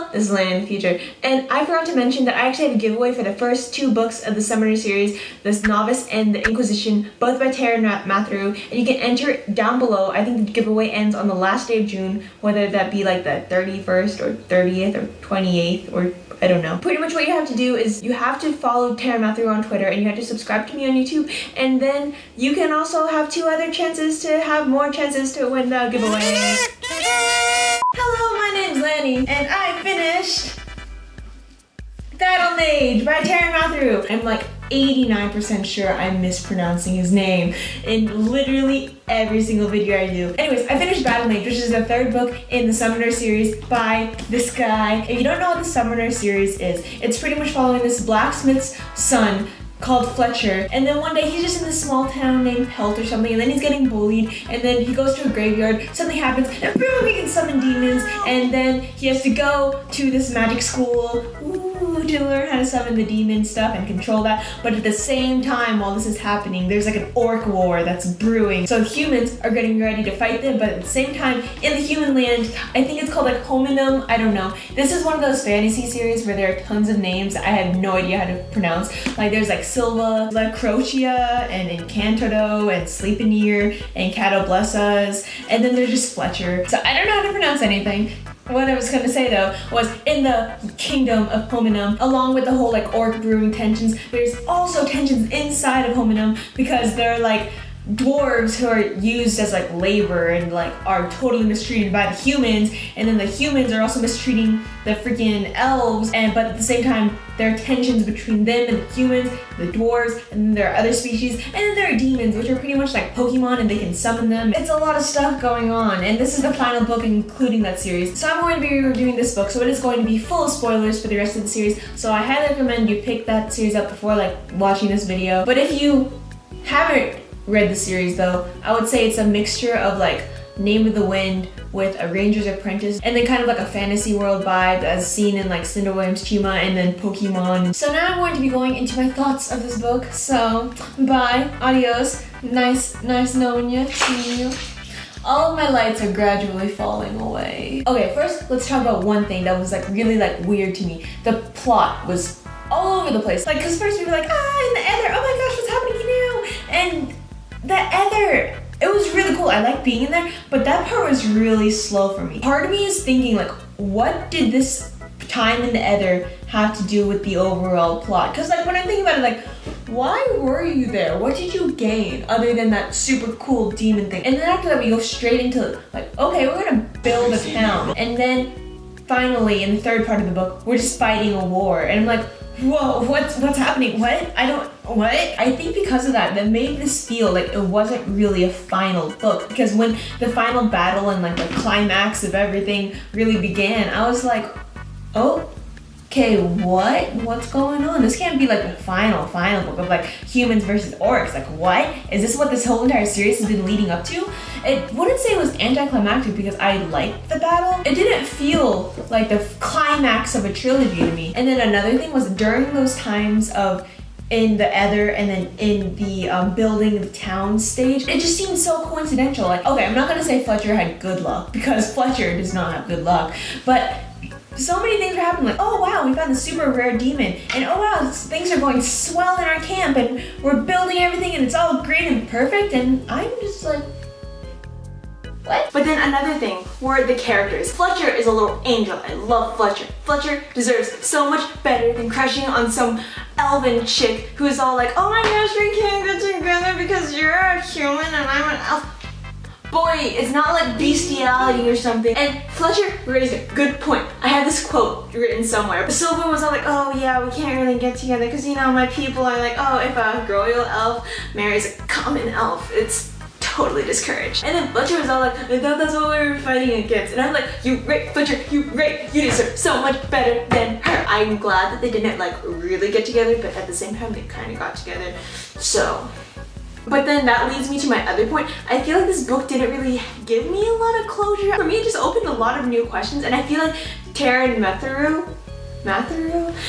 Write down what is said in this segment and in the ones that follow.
Hello, this is Lannie in the future, and I forgot to mention that I actually have a giveaway for the first 2 books of the Summoner series, The Novice and the Inquisition, both by taran and matharu, and you can enter down below. I think the giveaway ends on the last day of June, whether that be like the 31st or 30th or 28th or I don't know. Pretty much what you have to do is you have to follow taran matharu on Twitter and you have to subscribe to me on YouTube, and then you can also have 2 other chances to have more chances to win the giveaway. Hello, my name's Lannie, and I finished Battlemage by taran matharu. I'm like 89% sure I'm mispronouncing his name in literally every single video I do. Anyways, I finished Battlemage, which is the 3rd book in the Summoner series by this guy. If you don't know what the Summoner series is, it's pretty much following this blacksmith's son called Fletcher, and then one day he's just in this small town named Pelt or something, and then he's getting bullied, and then he goes to a graveyard, something happens, and boom, he can summon demons, and then he has to go to this magic school to learn how to summon the demon stuff and control that. But at the same time, while this is happening, there's like an orc war that's brewing, so humans are getting ready to fight them, but at the same time, in the human land, I think it's called like Hominum, I don't know. This is one of those fantasy series where there are tons of names I have no idea how to pronounce. Like there's like Silva, La Crocia, and Encantodo, and Sleepinir, and Catoblessas, and then there's just Fletcher. So I don't know how to pronounce anything. What I was gonna say though was in the kingdom of Hominum, along with the whole like orc brewing tensions, there's also tensions inside of Hominum because there are like dwarves who are used as like labor and like are totally mistreated by the humans, and then the humans are also mistreating the freaking elves, but at the same time there are tensions between them and the humans, the dwarves, and then there are other species, and then there are demons, which are pretty much like Pokemon and they can summon them. It's a lot of stuff going on, and this is the final book including that series. So I'm going to be reviewing this book, so it is going to be full of spoilers for the rest of the series, so I highly recommend you pick that series up before like watching this video. But if you haven't read the series though, I would say it's a mixture of like Name of the Wind with a Ranger's Apprentice, and then kind of like a fantasy world vibe as seen in like Cinder Williams Chima and then Pokemon. So now I'm going to be going into my thoughts of this book. So bye, adios, nice knowing you, seeing you. All of my lights are gradually falling away. Okay, first let's talk about one thing that was like really like weird to me. The plot was all over the place. Like, cause first we were like, in the Ether, oh my gosh, what's happening now? And the Ether, it was really cool. I like being in there, but that part was really slow for me. Part of me is thinking like, what did this time in the Ether have to do with the overall plot? Because like when I think about it, like, why were you there? What did you gain other than that super cool demon thing? And then after that we go straight into like, okay, we're gonna build a town. And then finally in the 3rd part of the book, we're just fighting a war. And I'm like, whoa, what's happening? What? I think because of that made this feel like it wasn't really a final book, because when the final battle and like the climax of everything really began, I was like, oh, okay, what's going on? This can't be like the final book of like humans versus orcs. Like, what? Is this what this whole entire series has been leading up to? It wouldn't say it was anticlimactic because I liked the battle. It didn't feel like the climax of a trilogy to me. And then another thing was during those times of in the Ether and then in the building the town stage, it just seemed so coincidental. Like, okay, I'm not gonna say Fletcher had good luck because Fletcher does not have good luck, but so many things are happening. Like, oh wow, we found the super rare demon, and oh wow, things are going swell in our camp, and we're building everything, and it's all great and perfect, and I'm just like, what? But then another thing were the characters. Fletcher is a little angel. I love Fletcher. Fletcher deserves so much better than crushing on some elven chick who's all like, oh my gosh, we can't get together because you're a human and I'm an elf. Boy, it's not like bestiality or something. And Fletcher raised a good point. I had this quote written somewhere. But Silver was all like, oh yeah, we can't really get together because, you know, my people are like, oh, if a royal elf marries a common elf, it's totally discouraged. And then Fletcher was all like, I thought that's what we were fighting against. And I'm like, you right, Fletcher, you right, you deserve so much better than her. I'm glad that they didn't like really get together, but at the same time they kind of got together. So, but then that leads me to my other point. I feel like this book didn't really give me a lot of closure. For me, it just opened a lot of new questions, and I feel like taran matharu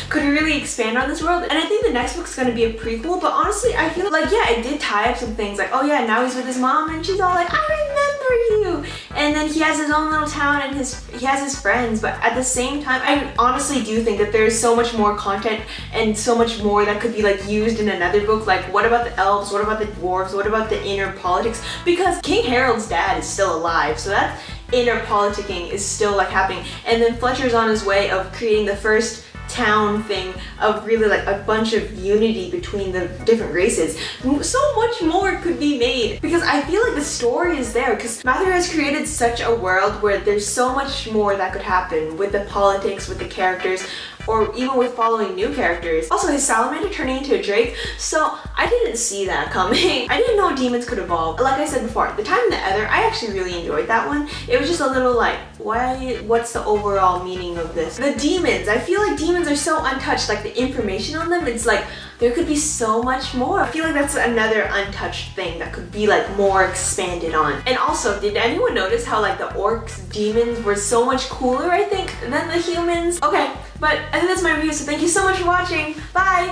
could really expand on this world. And I think the next book's gonna be a prequel, but honestly, I feel like, yeah, it did tie up some things. Like, oh yeah, now he's with his mom, and she's all like, I remember are you? And then he has his own little town and he has his friends, but at the same time, I honestly do think that there's so much more content and so much more that could be like used in another book. Like, what about the elves? What about the dwarves? What about the inner politics? Because King Harold's dad is still alive, so that inner politicking is still like happening. And then Fletcher's on his way of creating the first town thing of really like a bunch of unity between the different races. So much more could be made because I feel like the story is there because Matharu has created such a world where there's so much more that could happen with the politics, with the characters, or even with following new characters. Also, his salamander turning into a drake, so I didn't see that coming. I didn't know demons could evolve. Like I said before, The Time in the Ether, I actually really enjoyed that one. It was just a little like, what's the overall meaning of this? The demons, I feel like demons are so untouched, like the information on them, it's like, there could be so much more. I feel like that's another untouched thing that could be like more expanded on. And also, did anyone notice how like the orcs, demons were so much cooler, I think, than the humans? Okay, but I think that's my review, so thank you so much for watching. Bye!